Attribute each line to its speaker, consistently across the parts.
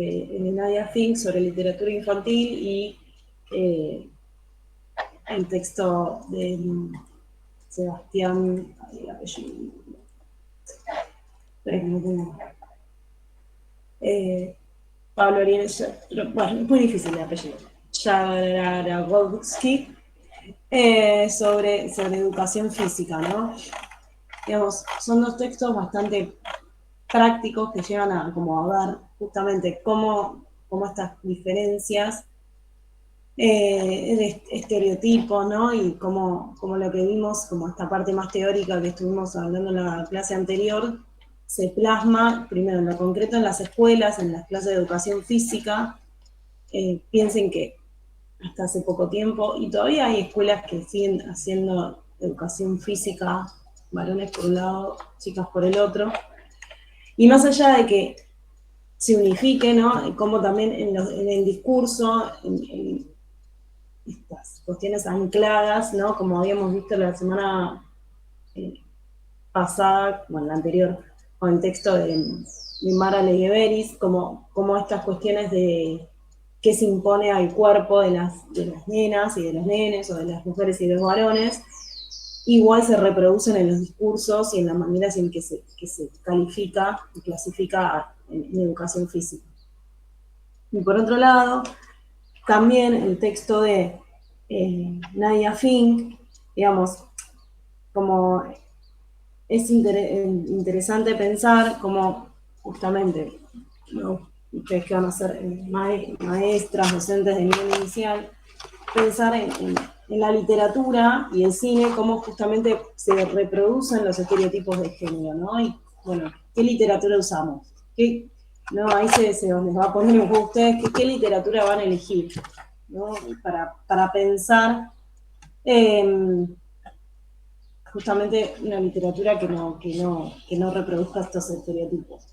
Speaker 1: el de Nadia Fink sobre literatura infantil y el texto de Sebastián, el apellido, Pablo Orines, bueno, es muy difícil el apellido, Jaragovsky, sobre educación física, ¿no? Digamos, son dos textos bastante prácticos que llevan a ver justamente cómo estas diferencias de estereotipos, ¿no? Y como lo que vimos, como esta parte más teórica que estuvimos hablando en la clase anterior, se plasma primero en lo concreto en las escuelas, en las clases de educación física. Piensen que hasta hace poco tiempo, y todavía hay escuelas que siguen haciendo educación física, varones por un lado, chicas por el otro, y más allá de que se unifique, ¿no? Como también en el discurso, en estas cuestiones ancladas, ¿no? Como habíamos visto la semana pasada, bueno, la anterior, con el texto de Mara Legueveris, como estas cuestiones de qué se impone al cuerpo de las nenas y de los nenes, o de las mujeres y de los varones, igual se reproducen en los discursos y en las maneras en que se califica y clasifica en educación física. Y por otro lado, también el texto de Nadia Fink, digamos, como es interesante pensar cómo justamente, ¿no? Ustedes que van a ser maestras, docentes de nivel inicial, pensar en la literatura y el cine, cómo justamente se reproducen los estereotipos de género, ¿no? Y bueno, ¿qué literatura usamos? ¿No? Ahí se les va a poner un poco a ustedes qué literatura van a elegir, ¿no? Para pensar justamente una literatura que no reproduzca estos estereotipos.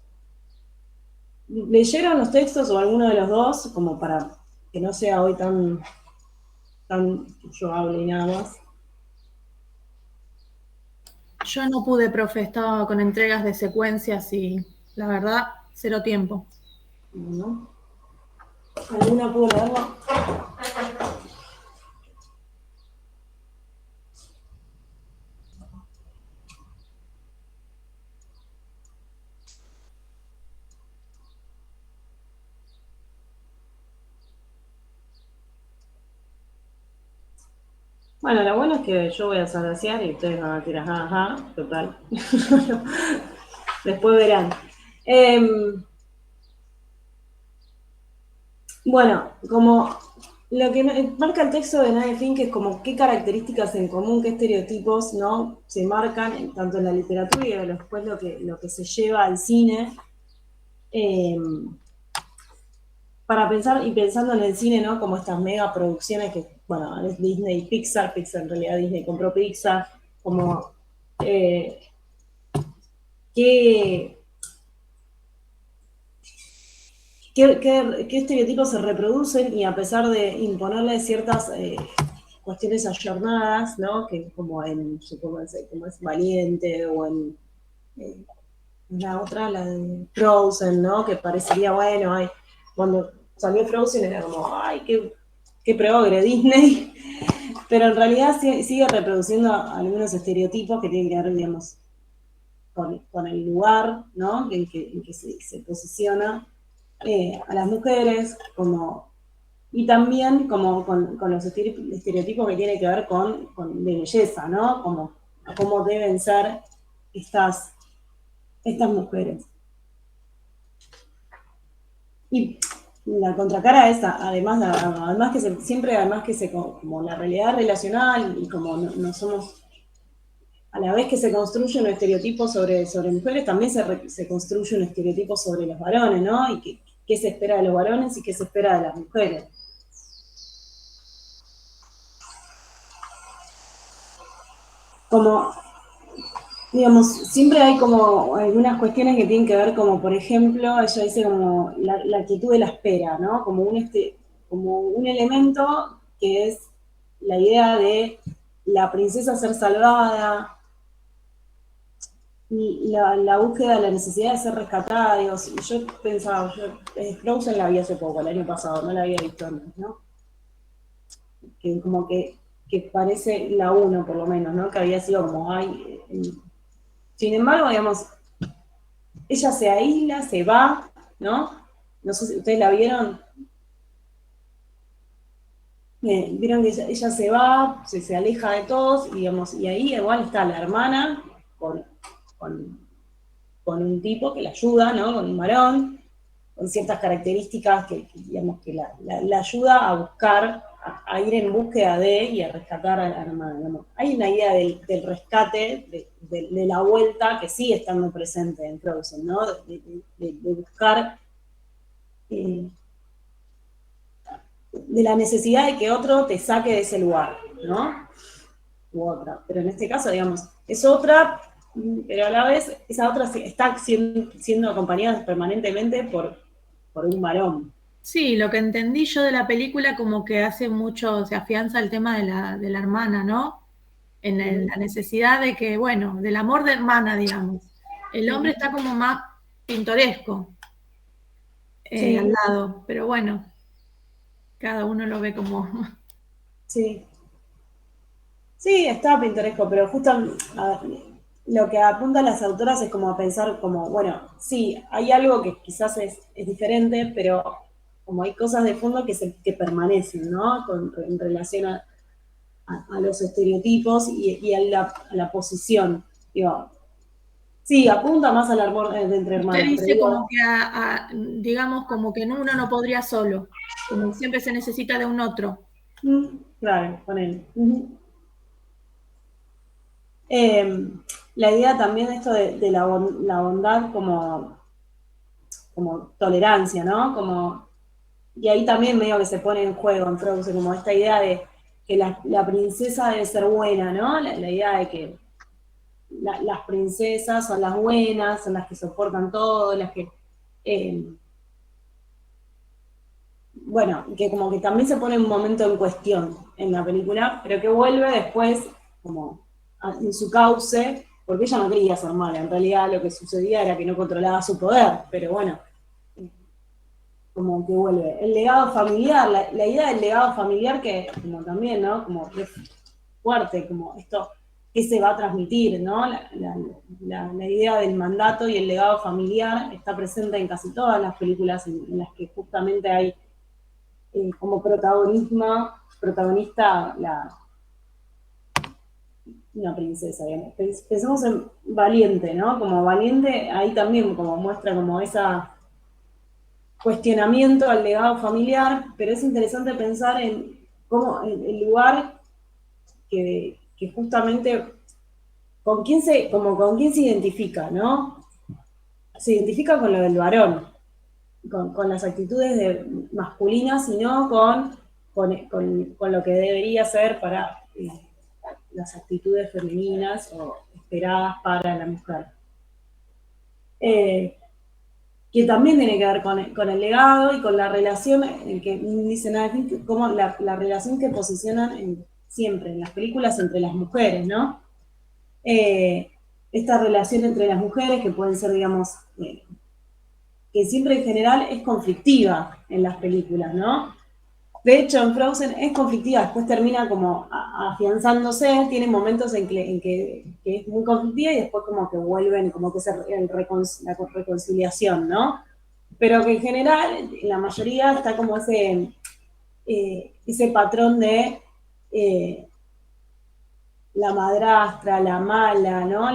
Speaker 1: ¿Leyeron los textos o alguno de los dos? Como para que no sea hoy tan yo hable y nada más.
Speaker 2: Yo no pude, profe, estaba con entregas de secuencias y la verdad, cero tiempo.
Speaker 1: ¿No? ¿Alguna pudo leerlo? Bueno, lo bueno es que yo voy a salasear y ustedes van a tirar ajá, total. Después verán. Bueno, como lo que marca el texto de Nadia Fink es como qué características en común, qué estereotipos, ¿no? Se marcan tanto en la literatura y después lo que se lleva al cine. Para pensar y pensando en el cine, ¿no? Como estas mega producciones que, bueno, es Disney y Pixar en realidad Disney compró Pixar, como qué estereotipos se reproducen y a pesar de imponerle ciertas cuestiones ayornadas, ¿no? Que como como es Valiente o en la otra, la de Frozen, ¿no? Que parecería, bueno, cuando salió Frozen era como, ay, qué progre Disney, pero en realidad sigue reproduciendo algunos estereotipos que tienen que ver, digamos, con el lugar, ¿no? En que se posiciona a las mujeres, y también como con los estereotipos que tienen que ver con de belleza, ¿no? Como cómo deben ser estas mujeres. Y la contracara es, además que se, como la realidad relacional y como no somos, a la vez que se construye un estereotipo sobre mujeres, también se construye un estereotipo sobre los varones, ¿no? Y qué se espera de los varones y qué se espera de las mujeres. Como, digamos, siempre hay como algunas cuestiones que tienen que ver como, por ejemplo, ella dice como la actitud de la espera, ¿no? Como un elemento que es la idea de la princesa ser salvada, y la búsqueda de la necesidad de ser rescatada, digo, yo pensaba, Frozen la vi hace poco, el año pasado, no la había visto antes, ¿no? Que como que parece la uno por lo menos, ¿no? Que había sido como, ay, sin embargo, digamos, ella se aísla, se va, ¿no? No sé si ustedes la vieron, vieron que ella se va, se aleja de todos, digamos, y ahí igual está la hermana con, con, con un tipo que la ayuda, ¿no? Con un varón, con ciertas características digamos, que la ayuda a buscar, a ir en búsqueda de y a rescatar a la hermana. Digamos. Hay una idea del rescate, de la vuelta, que sigue estando presente en Frozen, ¿no? De buscar, eh, de la necesidad de que otro te saque de ese lugar, ¿no? U otra. Pero en este caso, digamos, es otra, pero a la vez esa otra está siendo acompañada permanentemente por un varón.
Speaker 2: Sí, lo que entendí yo de la película como que hace mucho, se afianza el tema de la hermana, ¿no? En la necesidad de que, bueno, del amor de hermana, digamos. El hombre está como más pintoresco al
Speaker 1: Sí,
Speaker 2: lado, pero bueno, cada uno lo ve como...
Speaker 1: sí. Sí, está pintoresco, pero justo lo que apuntan las autoras es como a pensar como, bueno, sí, hay algo que quizás es diferente, pero como hay cosas de fondo que permanecen, ¿no? En relación a los estereotipos y a la posición. Digo, sí, apunta más al amor de entre
Speaker 2: Usted
Speaker 1: hermanas, pero
Speaker 2: dice
Speaker 1: digo,
Speaker 2: como que, digamos, como que uno no podría solo, como siempre se necesita de un otro.
Speaker 1: claro, con él. La idea también de esto de la bondad como tolerancia, ¿no? Y ahí también medio que se pone en juego en Frozen, como esta idea de que la princesa debe ser buena, ¿no? La idea de que las princesas son las buenas, son las que soportan todo, las que... eh, bueno, que como que también se pone un momento en cuestión en la película, pero que vuelve después como en su cauce, porque ella no quería ser mala, en realidad lo que sucedía era que no controlaba su poder, pero bueno, como que vuelve. El legado familiar, la idea del legado familiar que como también, ¿no? Como que es fuerte, como esto que se va a transmitir, ¿no? La idea del mandato y el legado familiar está presente en casi todas las películas en las que justamente hay como protagonista una princesa, digamos. Pensemos en Valiente, ¿no? Como Valiente, ahí también como muestra como esa cuestionamiento al legado familiar, pero es interesante pensar en cómo el lugar que justamente con quién se identifica, ¿no? Se identifica con lo del varón, con las actitudes masculinas, sino con lo que debería ser para las actitudes femeninas o esperadas para la mujer. Eh, que también tiene que ver con el legado y con la relación, que dicen como la relación que posicionan siempre en las películas entre las mujeres, ¿no? Eh, esta relación entre las mujeres que pueden ser, digamos, que siempre en general es conflictiva en las películas, ¿no? De hecho, en Frozen es conflictiva, después termina como afianzándose, tiene momentos que es muy conflictiva y después como que vuelven, como que es la reconciliación, ¿no? Pero que en general, en la mayoría está como ese patrón de la madrastra, la mala, ¿no?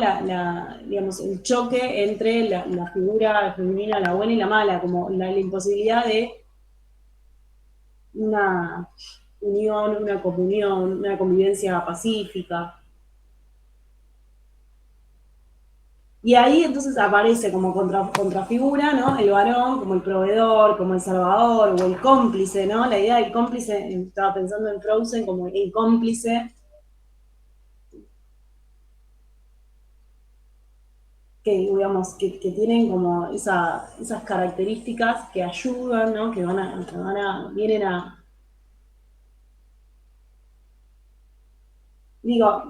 Speaker 1: Digamos, el choque entre la figura femenina, la buena y la mala, como la imposibilidad de una unión, una comunión, una convivencia pacífica. Y ahí entonces aparece como contrafigura, ¿no? El varón como el proveedor, como el salvador o el cómplice, ¿no? La idea del cómplice, estaba pensando en Frozen como el cómplice que, digamos, que tienen como esas características que ayudan, ¿no? Vienen a, digo,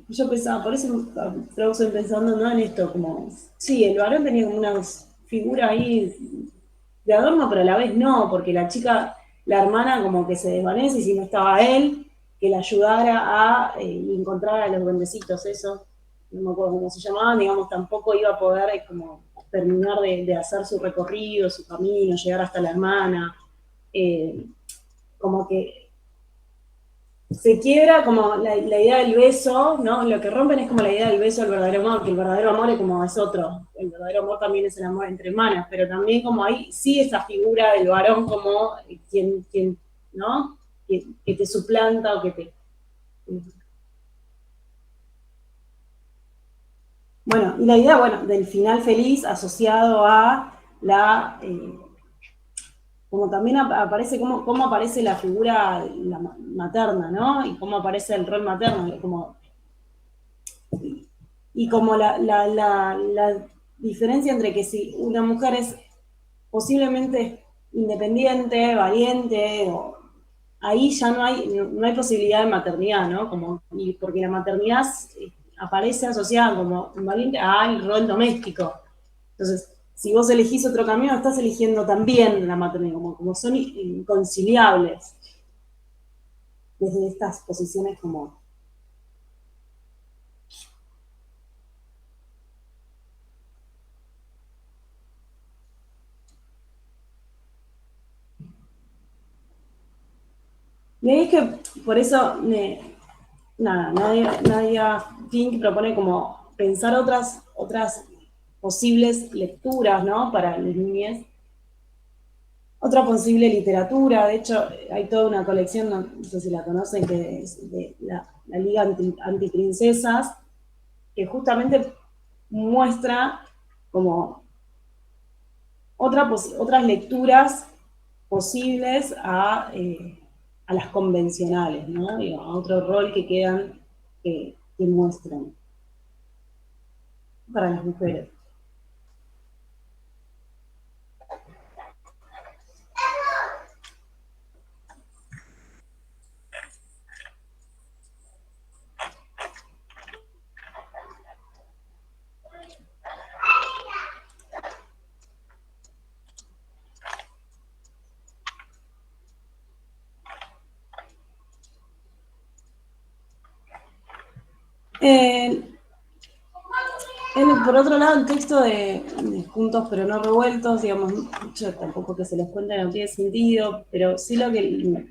Speaker 1: yo pensaba, por eso estoy pensando, ¿no? En esto, como, sí, el varón tenía como una figura ahí de adorno, pero a la vez no, porque la chica, la hermana como que se desvanece y si no estaba él, que la ayudara a encontrar a los duendecitos, eso, no me acuerdo cómo se llamaban, digamos, tampoco iba a poder como terminar de hacer su recorrido, su camino, llegar hasta la hermana, eh, como que se quiebra como la idea del beso, ¿no? Lo que rompen es como la idea del beso del verdadero amor, que el verdadero amor es como es otro. El verdadero amor también es el amor entre hermanas, pero también como hay, sí, esa figura del varón como quien ¿no? Que te suplanta o que te. Bueno, y la idea, bueno, del final feliz asociado a la. Como también aparece, cómo aparece la figura la materna, ¿no? Y cómo aparece el rol materno, como y como la diferencia entre que si una mujer es posiblemente independiente, valiente, ahí ya no hay posibilidad de maternidad, ¿no? Como, y porque la maternidad aparece asociada como valiente al rol doméstico. Entonces, si vos elegís otro camino, estás eligiendo también la maternidad, como son inconciliables desde estas posiciones como. Y ahí es que por eso nada, Nadia Fink propone como pensar otras posibles lecturas, ¿no? Para las niñas. Otra posible literatura, de hecho, hay toda una colección, no sé si la conocen, que es de la Liga Antiprincesas, que justamente muestra como otras lecturas posibles a las convencionales, ¿no? Digo, a otro rol que quedan, que muestran para las mujeres. Eh, por otro lado, el texto de Juntos pero no revueltos, digamos, yo tampoco que se los cuente no tiene sentido, pero sí lo que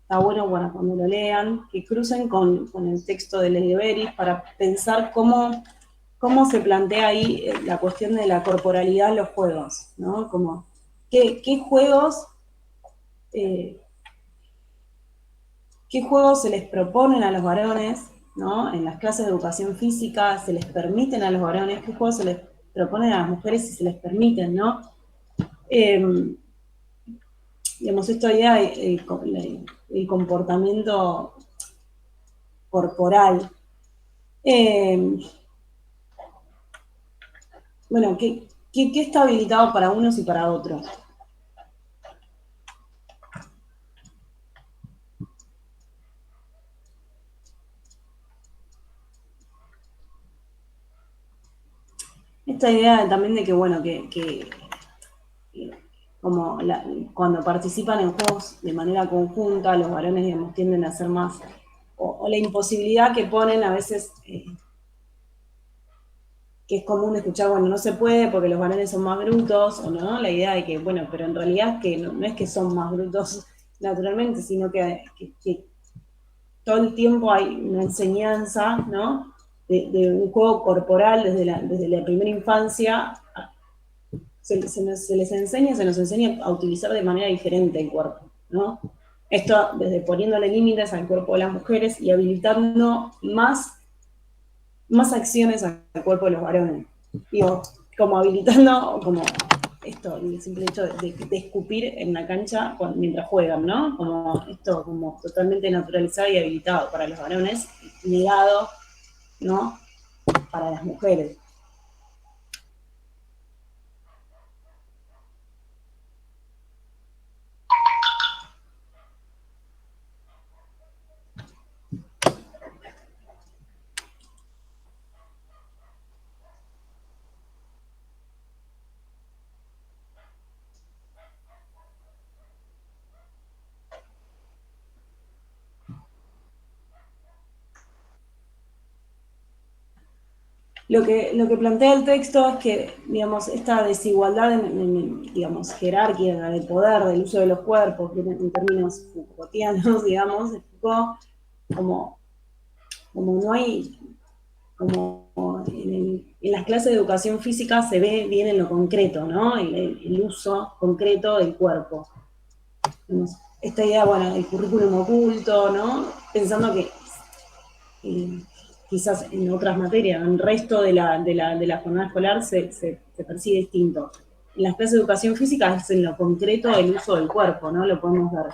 Speaker 1: está bueno, cuando lo lean, que crucen con el texto de Lady Beris para pensar cómo se plantea ahí la cuestión de la corporalidad en los juegos, ¿no? Como, ¿qué juegos eh, qué juegos se les proponen a los varones, ¿no? En las clases de educación física se les permiten a los varones, qué juegos se les proponen a las mujeres y se les permiten, ¿no? Eh, digamos, esta idea del comportamiento corporal. Eh, bueno, ¿qué está habilitado para unos y para otros? Esta idea también de que, bueno, que como cuando participan en juegos de manera conjunta, los varones, digamos, tienden a ser más, o la imposibilidad que ponen a veces, que es común escuchar, bueno, no se puede porque los varones son más brutos, o no, la idea de que, bueno, pero en realidad es que no es que son más brutos naturalmente, sino que todo el tiempo hay una enseñanza, ¿no? De un juego corporal desde la primera infancia se les enseña, se nos enseña a utilizar de manera diferente el cuerpo, ¿no? Esto desde poniéndole límites al cuerpo de las mujeres y habilitando más acciones al cuerpo de los varones. Digo, como habilitando, como esto, el simple hecho de escupir en la cancha mientras juegan, ¿no? Como esto, como totalmente naturalizado y habilitado para los varones, negado, ¿no? Para las mujeres. Lo que plantea el texto es que, digamos, esta desigualdad digamos, jerárquica de poder, del uso de los cuerpos, en términos Foucaultianos, digamos, explicó como, como no hay, como en las clases de educación física se ve bien en lo concreto, ¿no? El uso concreto del cuerpo. Esta idea, bueno, del currículum oculto, ¿no? Pensando que quizás en otras materias, en el resto de la jornada escolar se percibe distinto. En las clases de educación física es en lo concreto el uso del cuerpo, ¿no? Lo podemos ver.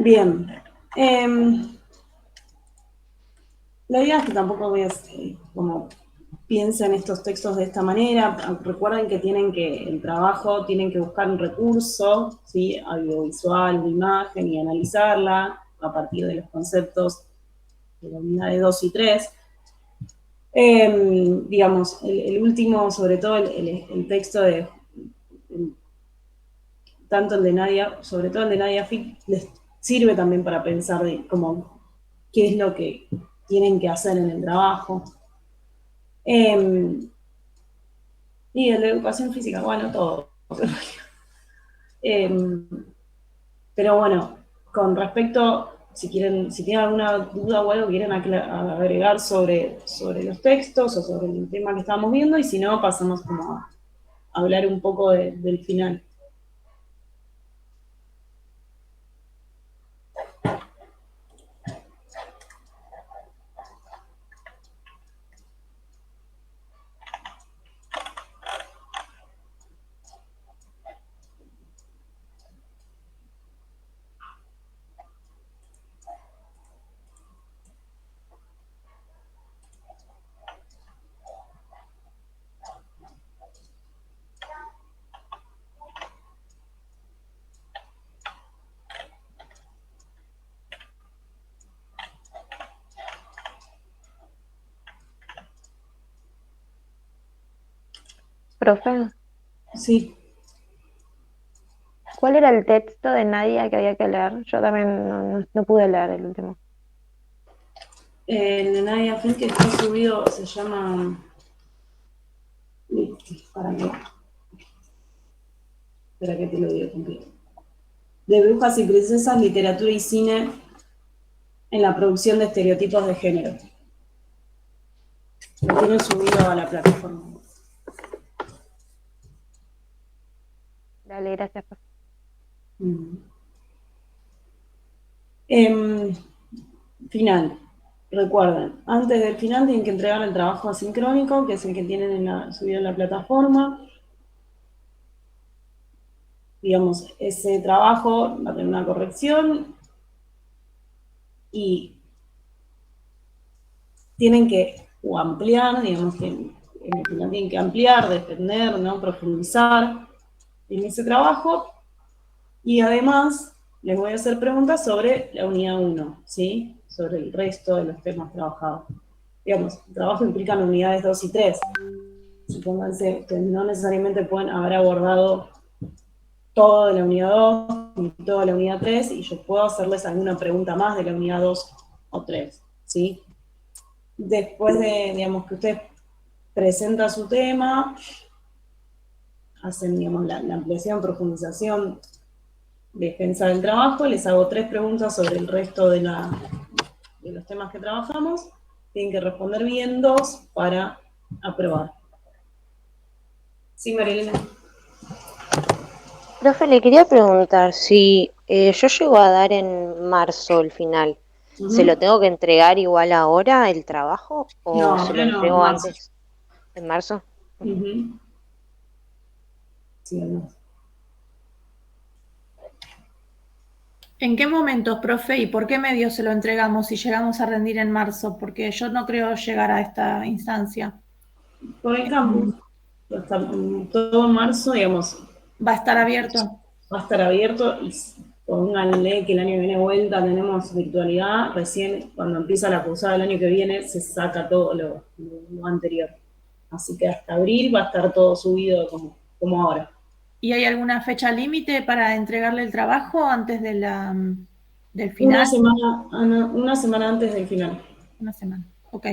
Speaker 1: Bien. La idea es que tampoco voy a, como piensen estos textos de esta manera. Recuerden que el trabajo tienen que buscar un recurso, ¿sí? Audiovisual, de imagen, y analizarla a partir de los conceptos de la unidad de 2 y 3. Digamos, el último, sobre todo el texto de, tanto el de Nadia, sobre todo el de Nadia Fick, les sirve también para pensar de cómo, qué es lo que tienen que hacer en el trabajo. Y el de educación física, bueno, todo. Pero bueno, con respecto, si tienen alguna duda o algo quieren agregar sobre los textos o sobre el tema que estábamos viendo, y si no, pasamos como a hablar un poco del final.
Speaker 3: Profe,
Speaker 1: Sí.
Speaker 3: ¿cuál era el texto de Nadia que había que leer? Yo también no pude leer el último.
Speaker 1: El de Nadia Fink que está subido se llama. Para qué. Espera que te lo digo completo. De brujas y princesas, literatura y cine en la producción de estereotipos de género. Lo tienen subido a la plataforma.
Speaker 3: Dale, gracias, profe.
Speaker 1: Final. Recuerden, antes del final tienen que entregar el trabajo asincrónico, que es el que tienen subido en la plataforma. Digamos, ese trabajo va a tener una corrección y tienen que ampliar, digamos que en el final tienen que ampliar, defender, ¿no? Profundizar en ese trabajo. Y además les voy a hacer preguntas sobre la unidad 1, ¿sí? Sobre el resto de los temas trabajados. Digamos, el trabajo implica unidades 2 y 3. Supónganse que no necesariamente pueden haber abordado todo de la unidad 2 ni todo de la unidad 3, y yo puedo hacerles alguna pregunta más de la unidad 2 o 3, ¿sí? Después de, digamos, que usted presenta su tema, hacen, digamos, la ampliación, profundización, defensa del trabajo, les hago 3 preguntas sobre el resto de los temas que trabajamos, tienen que responder bien 2 para aprobar. Sí, Marilena.
Speaker 3: Profe, le quería preguntar si yo llego a dar en marzo el final, ¿se lo tengo que entregar igual ahora el trabajo
Speaker 1: No,
Speaker 3: o se lo
Speaker 1: ahora no,
Speaker 3: entrego
Speaker 1: más.
Speaker 3: antes? ¿En marzo?
Speaker 1: Sí, no.
Speaker 2: ¿En qué momentos, profe, y por qué medios se lo entregamos si llegamos a rendir en marzo? Porque yo no creo llegar a esta instancia.
Speaker 1: Por el campus, hasta todo marzo, digamos,
Speaker 2: ¿Va a estar abierto?
Speaker 1: va a estar abierto y pónganle que el año que viene vuelta tenemos virtualidad, recién cuando empieza la cursada del año que viene se saca todo lo anterior. Así que hasta abril va a estar todo subido como ahora.
Speaker 2: ¿Y hay alguna fecha límite para entregarle el trabajo antes de del final?
Speaker 1: Una semana antes del final.
Speaker 2: Una semana, ok.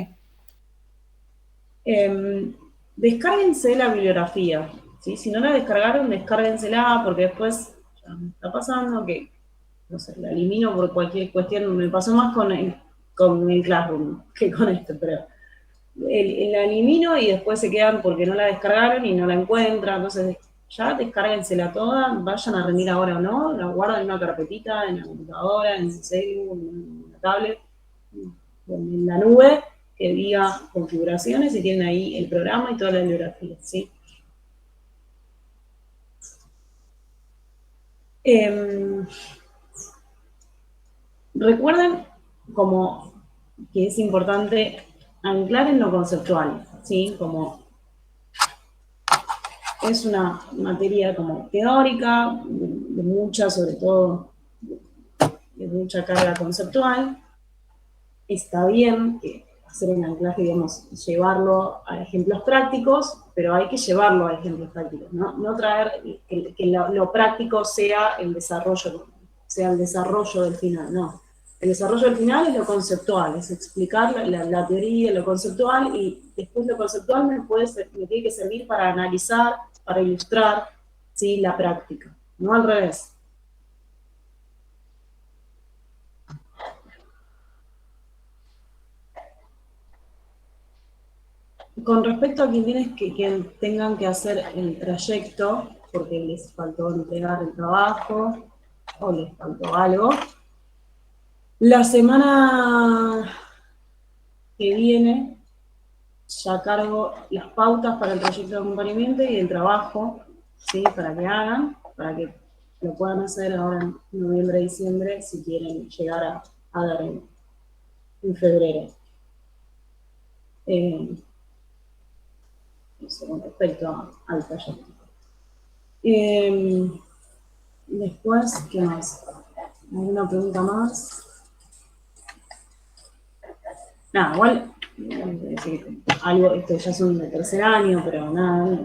Speaker 1: Descárguense la bibliografía, ¿sí? Si no la descargaron, descárguensela, porque después ya me está pasando que, no sé, la elimino por cualquier cuestión. Me pasó más con el Classroom que con esto, pero la elimino y después se quedan porque no la descargaron y no la encuentran. Entonces, ya descárguensela toda, vayan a rendir ahora o no, la guardan en una carpetita, en la computadora, en el celu, en la tablet, en la nube, que diga configuraciones y tienen ahí el programa y toda la bibliografía, ¿sí? Recuerden como que es importante anclar en lo conceptual, ¿sí? Como es una materia como teórica, de mucha, sobre todo, de mucha carga conceptual. Está bien que hacer un anclaje, digamos, llevarlo a ejemplos prácticos, pero hay que llevarlo a ejemplos prácticos, no traer que lo práctico sea el desarrollo del final, no. El desarrollo del final es lo conceptual, es explicar la teoría, lo conceptual, y después lo conceptual me tiene que servir para analizar, para ilustrar, ¿sí? La práctica, no al revés. Con respecto a que tengan que hacer el trayecto, porque les faltó entregar el trabajo o les faltó algo, la semana que viene ya cargo las pautas para el proyecto de acompañamiento y el trabajo, ¿sí? Para que hagan, para que lo puedan hacer ahora en noviembre, diciembre, si quieren llegar a dar en febrero. Eso con respecto al taller. Después, ¿qué más? ¿Alguna pregunta más? Nada, igual, algo, esto ya son de tercer año, pero nada,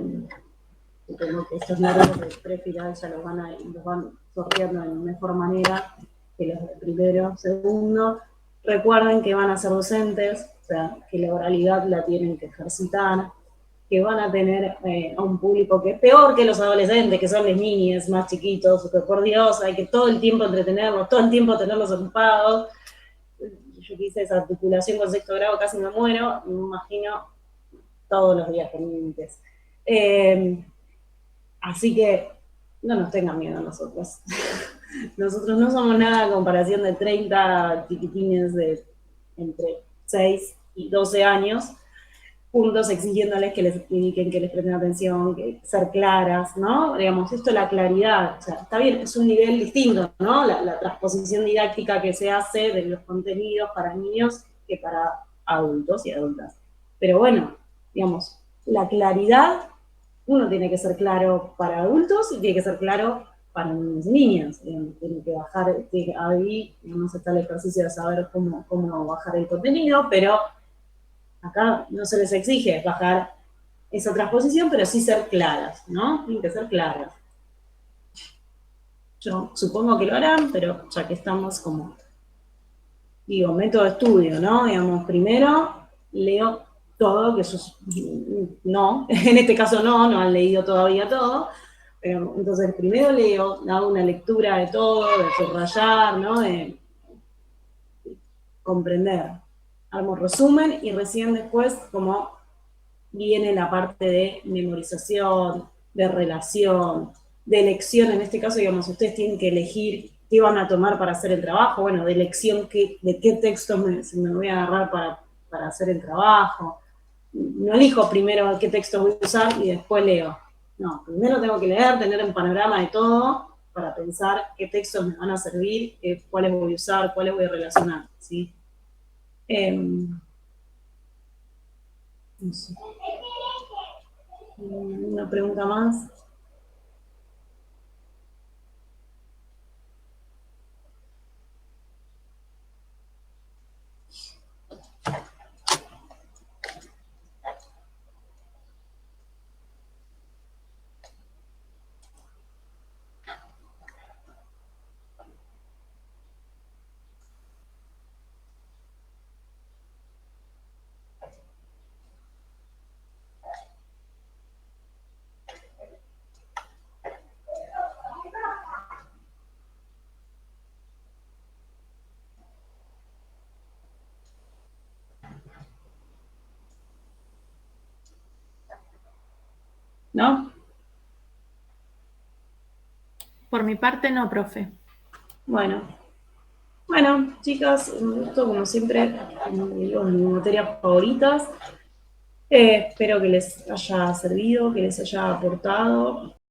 Speaker 1: supongo que estos nervios de prefiral ya los van sorteando de mejor manera que los de primero, segundo. Recuerden que van a ser docentes, o sea, que la oralidad la tienen que ejercitar, que van a tener a un público que es peor que los adolescentes, que son los niños más chiquitos, que por Dios hay que todo el tiempo entretenerlos, todo el tiempo tenerlos ocupados. Yo que hice esa articulación con sexto grado, casi me muero, me imagino todos los días pendientes. Así que no nos tengan miedo a nosotros. Nosotros no somos nada a comparación de 30 chiquitines de entre 6 y 12 años, juntos exigiéndoles que les expliquen, que les presten atención, que ser claras, ¿no? Digamos, esto es la claridad, o sea, está bien, es un nivel distinto, ¿no? La transposición didáctica que se hace de los contenidos para niños que para adultos y adultas. Pero bueno, digamos, la claridad, uno tiene que ser claro para adultos y tiene que ser claro para niños y niñas. Digamos, tiene que bajar, ahí, digamos, está el ejercicio de saber cómo bajar el contenido, pero acá no se les exige bajar esa transposición, pero sí ser claras, ¿no? Tienen que ser claras. Yo supongo que lo harán, pero ya que estamos como, digo, método de estudio, ¿no? Digamos, primero leo todo, que eso no, en este caso no han leído todavía todo, pero entonces primero leo, hago una lectura de todo, de subrayar, ¿no? De comprender. Hago resumen y recién después como viene la parte de memorización, de relación, de elección. En este caso, digamos, ustedes tienen que elegir qué van a tomar para hacer el trabajo, bueno, de elección, de qué textos me voy a agarrar para hacer el trabajo. No elijo primero qué textos voy a usar y después leo. No, primero tengo que leer, tener un panorama de todo para pensar qué textos me van a servir, cuáles voy a usar, cuáles voy a relacionar, ¿sí? No sé. Una pregunta más. ¿no?
Speaker 2: Por mi parte no, profe.
Speaker 1: Bueno, chicas, un gusto como siempre, en mis materias favoritas. Espero que les haya servido, que les haya aportado.